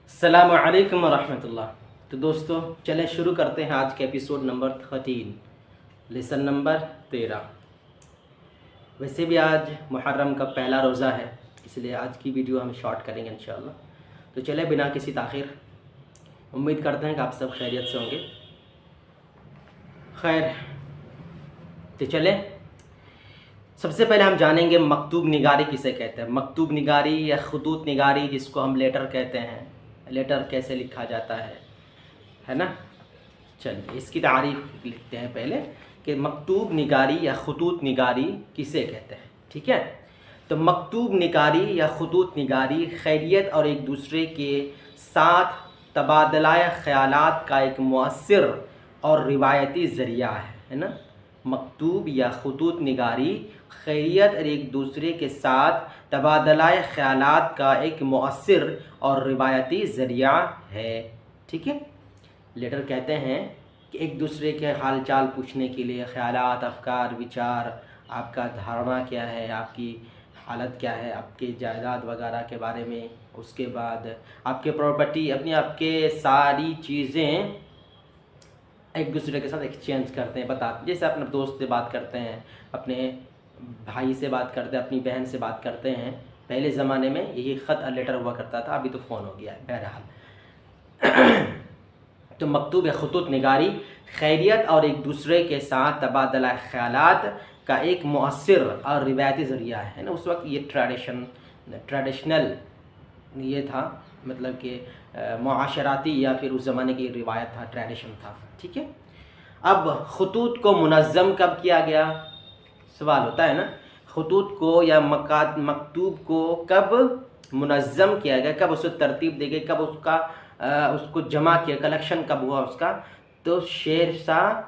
السلام علیکم ورحمۃ اللہ۔ تو دوستو چلیں شروع کرتے ہیں آج کے ایپیسوڈ نمبر 13، لیسن نمبر 13۔ ویسے بھی آج محرم کا پہلا روزہ ہے، اس لیے آج کی ویڈیو ہم شارٹ کریں گے انشاءاللہ۔ تو چلیں بنا کسی تاخیر، امید کرتے ہیں کہ آپ سب خیریت سے ہوں گے۔ خیر، تو چلیں سب سے پہلے ہم جانیں گے مکتوب نگاری کسے کہتے ہیں۔ مکتوب نگاری یا خطوط نگاری، جس کو ہم لیٹر کہتے ہیں، لیٹر کیسے لکھا جاتا ہے نا۔ چلیے اس کی تعریف لکھتے ہیں پہلے کہ مکتوب نگاری یا خطوط نگاری کسے کہتے ہیں، ٹھیک ہے۔ تو مکتوب نگاری یا خطوط نگاری خیریت اور ایک دوسرے کے ساتھ تبادلہ خیالات کا ایک مؤثر اور روایتی ذریعہ ہے نا۔ مکتوب یا خطوط نگاری خیریت اور ایک دوسرے کے ساتھ تبادلہ خیالات کا ایک مؤثر اور روایتی ذریعہ ہے، ٹھیک ہے۔ لیٹر کہتے ہیں کہ ایک دوسرے کے حال چال پوچھنے کے لیے خیالات، افکار، وچار، آپ کا دھارنا کیا ہے، آپ کی حالت کیا ہے، آپ کے جائیداد وغیرہ کے بارے میں، اس کے بعد آپ کے پراپرٹی، آپ کے ساری چیزیں ایک دوسرے کے ساتھ ایکسچینج کرتے ہیں، بتاتے ہیں۔ جیسے اپنے دوست سے بات کرتے ہیں، اپنے بھائی سے بات کرتے ہیں، اپنی بہن سے بات کرتے ہیں۔ پہلے زمانے میں یہی خط اور لیٹر ہوا کرتا تھا، ابھی تو فون ہو گیا ہے بہرحال۔ تو مکتوب یا خطوط نگاری خیریت اور ایک دوسرے کے ساتھ تبادلہ خیالات کا ایک مؤثر اور روایتی ذریعہ ہے نا۔ اس وقت یہ ٹریڈیشنل یہ تھا، مطلب کہ معاشراتی یا پھر اس زمانے کی روایت تھا، ٹریڈیشن تھا، ٹھیک ہے۔ اب خطوط کو منظم کب کیا گیا، سوال ہوتا ہے نا۔ خطوط کو یا مکتوب کو کب منظم کیا گیا، کب اسے ترتیب دی گئی، کب اس کو جمع کیا، کلیکشن کب ہوا اس کا؟ تو شیر شاہ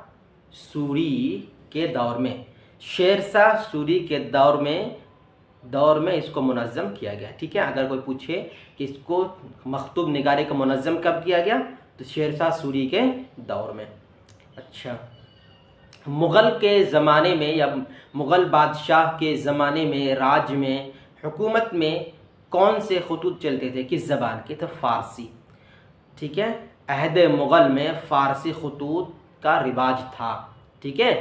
سوری کے دور میں، شیر شاہ سوری کے دور میں اس کو منظم کیا گیا، ٹھیک ہے۔ اگر کوئی پوچھے کہ اس کو مکتوب نگاری کو منظم کب کیا گیا، تو شیر شاہ سوری کے دور میں۔ اچھا، مغل کے زمانے میں یا مغل بادشاہ کے زمانے میں، راج میں، حکومت میں کون سے خطوط چلتے تھے، کس زبان کے؟ تو فارسی، ٹھیک ہے۔ عہد مغل میں فارسی خطوط کا رواج تھا، ٹھیک ہے۔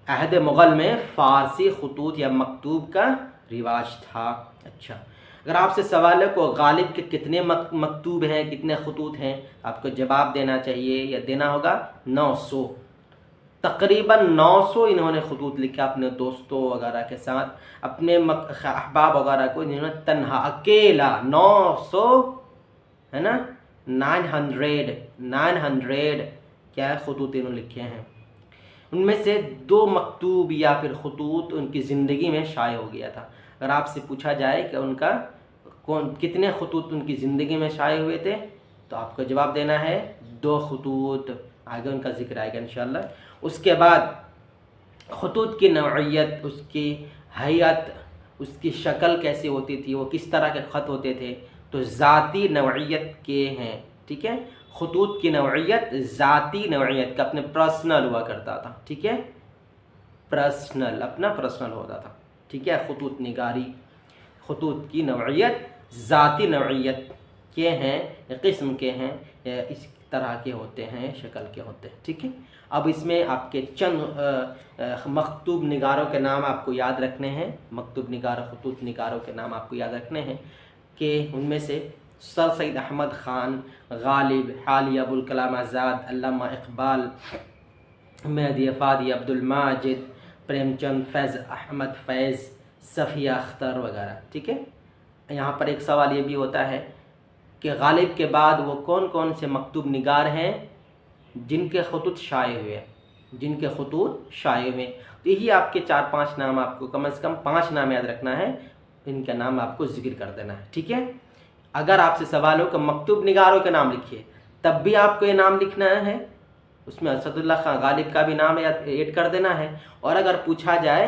عہد مغل میں فارسی خطوط یا مکتوب کا رواج تھا۔ اچھا، اگر آپ سے سوال ہے کہ غالب کے کتنے مکتوب ہیں، کتنے خطوط ہیں، آپ کو جواب دینا چاہیے یا دینا ہوگا 900، تقریباً 900 انہوں نے خطوط لکھا اپنے دوستوں وغیرہ کے ساتھ، اپنے احباب وغیرہ کو انہوں نے تنہا اکیلا 900 ہے نا، 900 کیا ہے خطوط انہوں نے لکھے ہیں۔ ان میں سے 2 مکتوب یا پھر خطوط ان کی زندگی میں شائع ہو گیا تھا۔ اگر آپ سے پوچھا جائے کہ ان کا کتنے خطوط ان کی زندگی میں شائع ہوئے تھے، تو آپ کو جواب دینا ہے 2 خطوط، آگے ان کا ذکر آئے گا انشاءاللہ۔ اس کے بعد خطوط کی نوعیت، اس کی حیت، اس کی شکل کیسی ہوتی تھی، وہ کس طرح کے خط ہوتے تھے، تو ذاتی نوعیت کے ہیں، ٹھیک ہے۔ خطوط کی نوعیت ذاتی نوعیت کا، اپنے پرسنل ہوا کرتا تھا، ٹھیک ہے، اپنا پرسنل ہوتا تھا، ٹھیک ہے۔ خطوط نگاری، خطوط کی نوعیت ذاتی نوعیت کے ہیں، قسم کے ہیں، اس طرح کے ہوتے ہیں، شکل کے ہوتے ہیں، ٹھیک ہے۔ اب اس میں آپ کے چند مکتوب نگاروں کے نام آپ کو یاد رکھنے ہیں، مکتوب نگار، خطوط نگاروں کے نام آپ کو یاد رکھنے ہیں کہ ان میں سے سر سید احمد خان، غالب، حالی ابوالکلام آزاد، علامہ اقبال، مہدی افادی، عبدالماجد، پریم چند، فیض احمد فیض، صفیہ اختر وغیرہ، ٹھیک ہے۔ یہاں پر ایک سوال یہ بھی ہوتا ہے کہ غالب کے بعد وہ کون کون سے مکتوب نگار ہیں جن کے خطوط شائع ہوئے، تو یہی آپ کے 4-5 نام، آپ کو کم از کم 5 نام یاد رکھنا ہے، ان کا نام آپ کو ذکر کر دینا ہے، ٹھیک ہے۔ اگر آپ سے سوال ہو کہ مکتوب نگاروں کے نام لکھیے، تب بھی آپ کو یہ نام لکھنا ہے، اس میں اسد اللہ خان غالب کا بھی نام ایڈ کر دینا ہے۔ اور اگر پوچھا جائے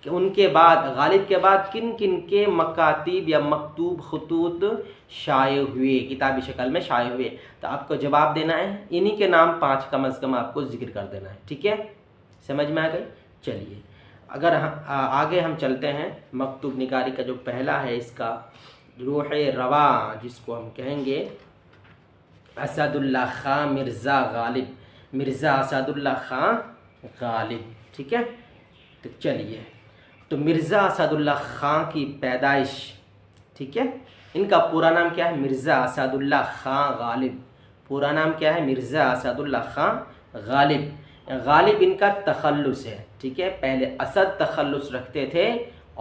کہ ان کے بعد، غالب کے بعد کن کن کے مکاتیب یا مکتوب خطوط شائع ہوئے، کتابی شکل میں شائع ہوئے، تو آپ کو جواب دینا ہے انہی کے نام 5 کم از کم آپ کو ذکر کر دینا ہے، ٹھیک ہے۔ سمجھ میں آ گئی؟ چلیے اگر آگے ہم چلتے ہیں، مکتوب نگاری کا جو پہلا ہے، اس کا روح رواں جس کو ہم کہیں گے، اسد اللہ خان مرزا غالب، مرزا اسد اللہ خان غالب، ٹھیک ہے۔ تو چلیے، تو مرزا اسد اللہ خان کی پیدائش، ٹھیک ہے، ان کا پورا نام کیا ہے؟ مرزا اسد اللہ خان غالب، پورا نام کیا ہے؟ مرزا اسد اللہ خان غالب۔ غالب ان کا تخلص ہے، ٹھیک ہے، پہلے اسد تخلص رکھتے تھے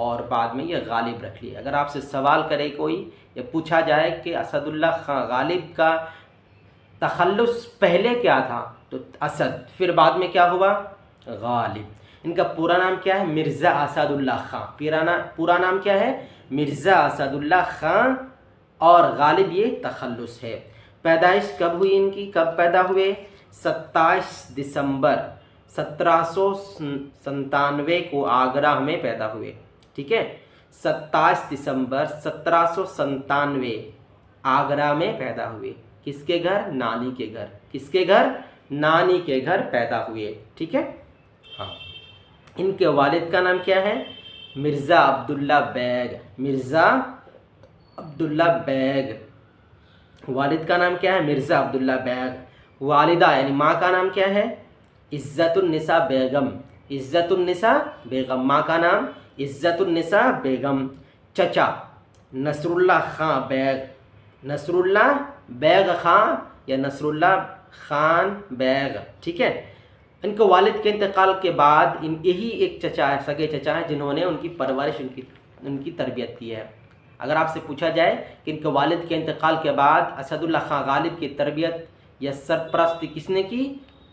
اور بعد میں یہ غالب رکھ لیے۔ اگر آپ سے سوال کرے کوئی یا پوچھا جائے کہ اسد اللہ خان غالب کا تخلص پہلے کیا تھا تو اسد، پھر بعد میں کیا ہوا؟ غالب۔ ان کا پورا نام کیا ہے؟ مرزا اسد اللہ خان، پورا نام کیا ہے؟ مرزا اسد اللہ خان، اور غالب یہ تخلص ہے۔ پیدائش کب ہوئی ان کی؟ کب پیدا ہوئے؟ 27 دسمبر 1797 کو آگرہ میں پیدا ہوئے، ٹھیک ہے، 27 دسمبر 1797 آگرہ میں پیدا ہوئے۔ کس کے گھر؟ نانی کے گھر۔ کس کے گھر؟ نانی کے گھر پیدا ہوئے، ٹھیک ہے۔ ہاں، ان کے والد کا نام کیا ہے؟ مرزا عبداللہ بیگ، مرزا عبداللہ بیگ، والد کا نام کیا ہے؟ مرزا عبداللہ بیگ۔ والدہ یعنی ماں کا نام کیا ہے؟ عزت النساء بیگم، عزت النساء بیگم، ماں کا نام عزت النساء بیگم۔ چچا نصر اللہ خان بیگ، نصر اللہ بیگ خان یا نصر اللہ خان بیگ، ٹھیک ہے۔ ان کے والد کے انتقال کے بعد یہی ایک چچا ہے، سگے چچا ہیں، جنہوں نے ان کی پرورش، ان کی تربیت کی ہے۔ اگر آپ سے پوچھا جائے کہ ان کے والد کے انتقال کے بعد اسد اللہ خان غالب کی تربیت یا سرپرستی کس نے کی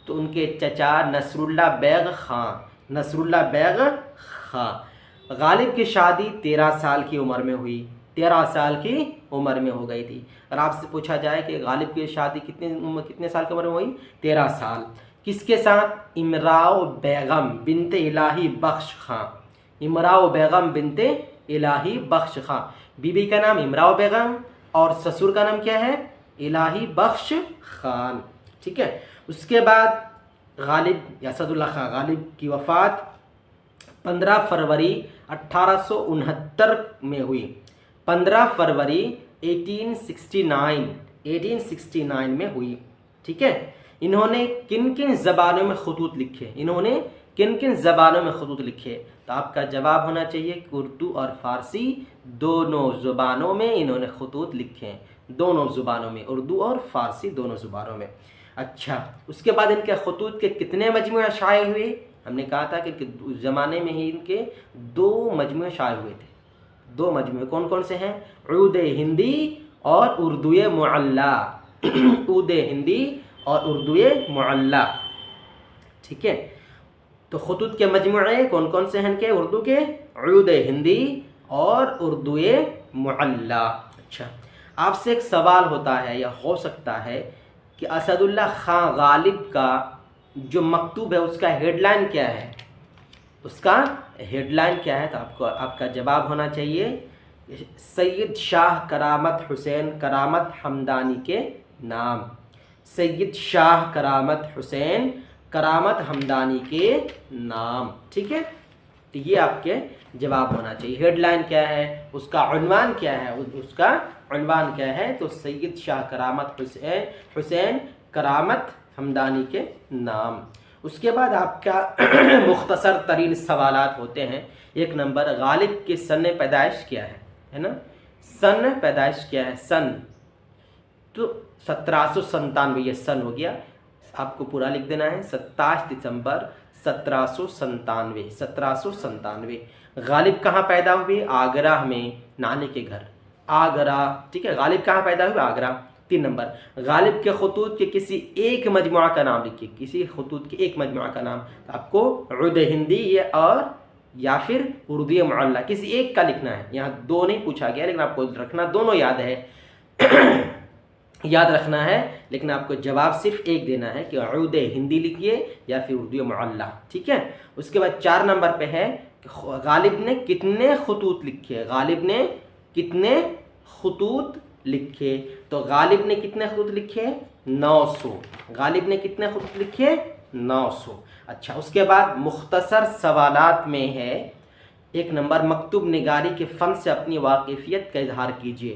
تو ان کے چچا نصر اللہ بیگ خان، نصر اللہ بیگ خان۔ غالب کی شادی 13 سال کی عمر میں ہوئی، 13 سال کی عمر میں ہو گئی تھی۔ اگر آپ سے پوچھا جائے کہ غالب کی شادی کتنے سال کی عمر میں ہوئی؟ 13 سال۔ کس کے ساتھ؟ امراؤ بیگم بنت الہی بخش خان، امراؤ بیگم بنت الہی بخش خان، بی بی کا نام امراؤ بیگم اور سسر کا نام کیا ہے؟ الہی بخش خان، ٹھیک ہے۔ اس کے بعد غالب یا اسد اللہ خان غالب کی وفات 15 فروری 1869 میں ہوئی، 15 فروری 1869 میں ہوئی، ٹھیک ہے۔ انہوں نے کن کن زبانوں میں خطوط لکھے؟ انہوں نے کن کن زبانوں میں خطوط لکھے؟ تو آپ کا جواب ہونا چاہیے کہ اردو اور فارسی دونوں زبانوں میں انہوں نے خطوط لکھے ہیں، دونوں زبانوں میں، اردو اور فارسی دونوں زبانوں میں۔ اچھا، اس کے بعد ان کے خطوط کے کتنے مجموعے شائع ہوئے؟ ہم نے کہا تھا کہ اس زمانے میں ہی ان کے 2 مجموعے شائع ہوئے تھے، 2 مجموعے کون کون سے ہیں؟ عود ہندی اور اردو معلی، عود ہندی اور اردو معلی، ٹھیک ہے۔ تو خطوط کے مجموعے کون کون سے ہیں ان کے اردو کے؟ عود ہندی اور اردو معلی۔ اچھا، آپ سے ایک سوال ہوتا ہے یا ہو سکتا ہے کہ اسد اللہ خان غالب کا جو مکتوب ہے اس کا ہیڈ لائن کیا ہے؟ اس کا ہیڈ لائن کیا ہے؟ تو آپ کا جواب ہونا چاہیے سید شاہ کرامت حسین کرامت ہمدانی کے نام، سید شاہ کرامت حسین کرامت ہمدانی کے نام، ٹھیک ہے۔ تو یہ آپ کے جواب ہونا چاہیے۔ ہیڈ لائن کیا ہے؟ اس کا عنوان کیا ہے؟ اس کا عنوان کیا ہے؟ تو سید شاہ کرامت حسین کرامت ہمدانی کے نام۔ اس کے بعد آپ کا مختصر ترین سوالات ہوتے ہیں۔ 1 نمبر، غالب کی سن پیدائش کیا ہے نا؟ سن پیدائش کیا ہے؟ سن تو 1797، یہ سن ہو گیا، آپ کو پورا لکھ دینا ہے، 27 دسمبر 1797۔ غالب کہاں پیدا ہوئے؟ آگرہ میں، نانی کے گھر، آگرہ، ٹھیک ہے۔ غالب کہاں پیدا ہوئے؟ آگرہ۔ 3 نمبر، غالب کے خطوط کے کسی ایک مجموعہ کا نام لکھیے، کسی خطوط کے ایک مجموعہ کا نام۔ آپ کو عود ہندی اور یا پھر اردو معلی کسی ایک کا لکھنا ہے، یہاں 2 نہیں پوچھا گیا، لیکن آپ کو رکھنا دونوں یاد ہے یاد رکھنا ہے، لیکن آپ کو جواب صرف ایک دینا ہے کہ عود ہندی لکھیے یا پھر اردو معلی، ٹھیک ہے۔ اس کے بعد 4 نمبر پہ ہے کہ غالب نے کتنے خطوط لکھے؟ غالب نے کتنے خطوط لکھے؟ تو غالب نے کتنے خطوط لکھے؟ 900۔ غالب نے کتنے خطوط لکھے؟ 900۔ اچھا، اس کے بعد مختصر سوالات میں ہے 1 نمبر، مکتوب نگاری کے فن سے اپنی واقفیت کا اظہار کیجیے۔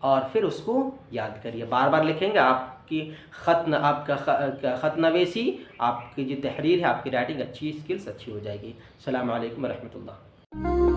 اور پھر اس کو یاد کریے. بار بار لکھیں گے آپ کی آپ کا خط نویسی، آپ کی جو تحریر ہے، آپ کی رائٹنگ اچھی، اسکلس اچھی ہو جائے گی. السلام علیکم ورحمۃ اللہ.